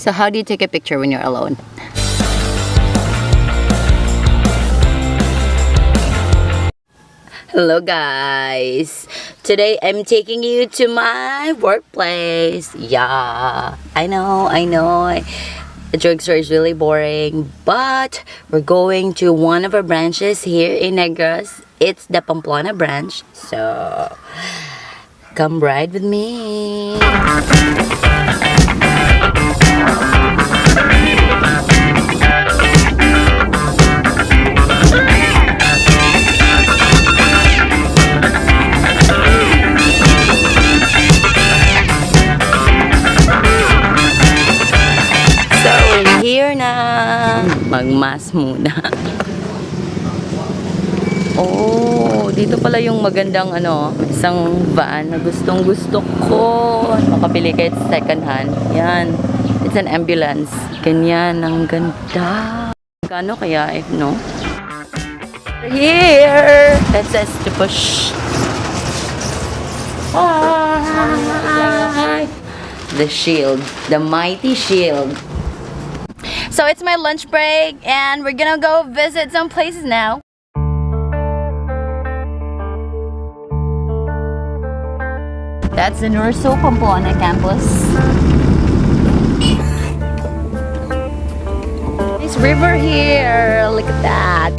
So how do you take a picture when you're alone? Hello guys! Today I'm taking you to my workplace. Yeah, I know. The drugstore is really boring, but we're going to one of our branches here in Negros. It's the Pamplona branch. So come ride with me. Here na. Magmas muna. Oh, dito pala yung magandang isang van na gustong gusto ko. Makabili kahit second hand. Yan. It's an ambulance. Ganyan. Ang ganda. Kano kaya if no? Here. It says to push. Bye. The shield. The mighty shield. So it's my lunch break and we're gonna go visit some places now. That's the Norso Pamplona campus. Nice river here, look at that.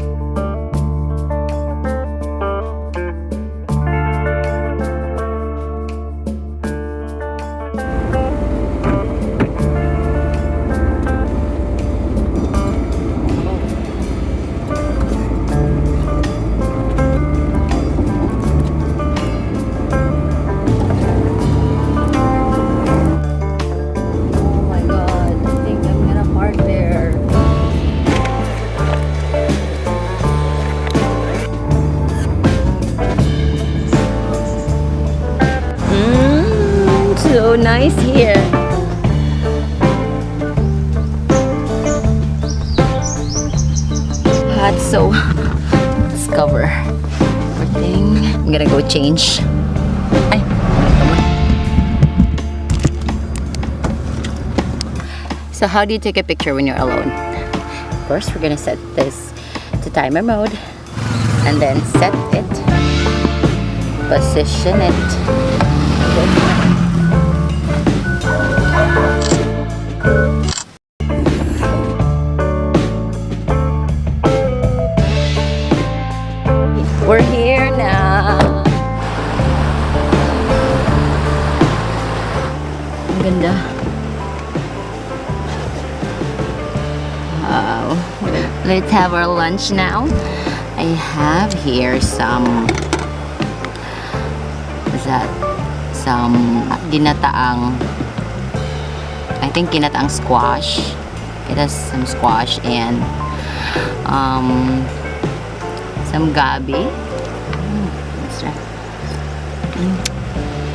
So nice here. Hot, so let's cover everything. I'm gonna go change. Ay, so how do you take a picture when you're alone? First, we're gonna set this to timer mode and then set it, position it. We're here now. Ang ganda. Wow. Let's have our lunch now. I have here some, what's that? Some ginataang, I think ginataang squash. It has some squash and some gabi.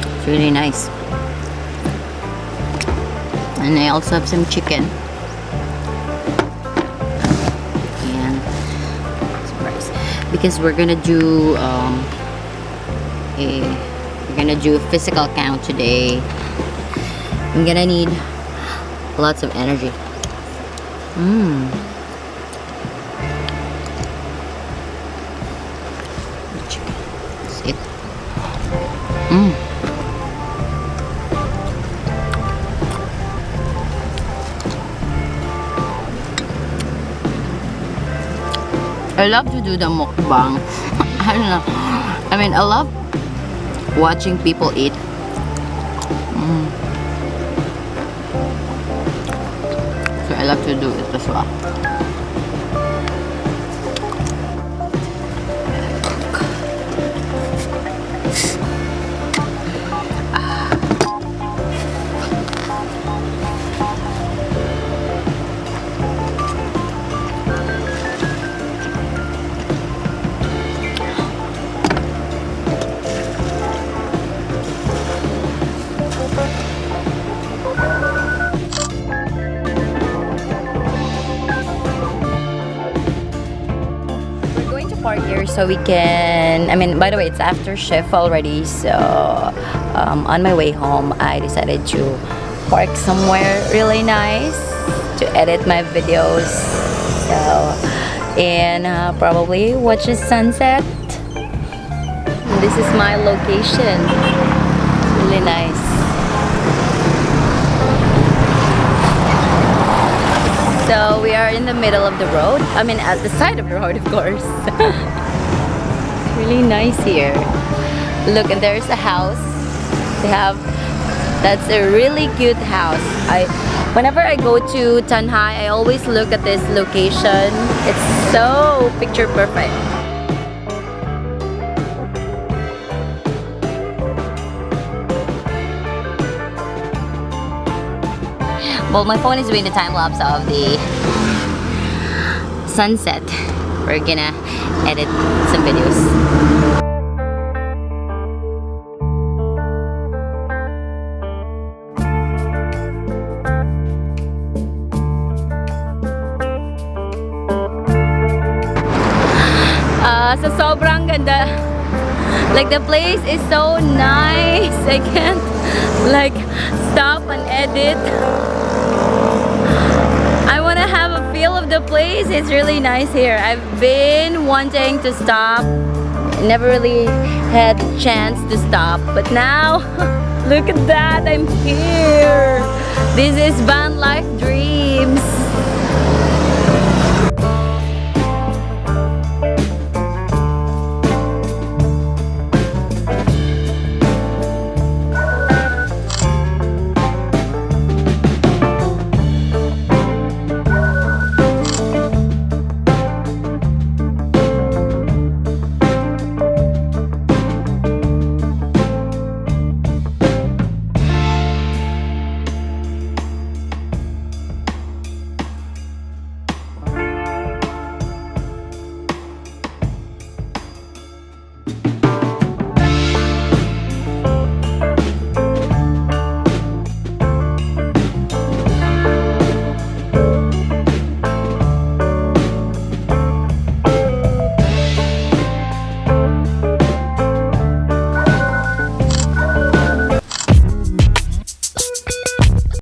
It's really nice. And I also have some chicken. And surprise. Because we're gonna do a physical count today. I'm gonna need lots of energy. It. I love to do the mukbang. I don't know. I mean, I love watching people eat. So I love to do it as well. Park here so we can, I mean, by the way, it's after shift already, so on my way home I decided to park somewhere really nice to edit my videos. So, and probably watch the sunset. This is my location. Really nice. So we are in the middle of the road. I mean, at the side of the road, of course. Really nice here. Look, and there's a house. That's a really cute house. Whenever I go to Tanhai, I always look at this location. It's so picture perfect. Well, my phone is doing the time lapse of the sunset. We're gonna edit some videos. So sobrang ganda. Like the place is so nice. I can't like stop and edit. I want to have a feel of the place. It's really nice here. I've been wanting to stop. Never really had a chance to stop. But now, look at that. I'm here. This is van life dream.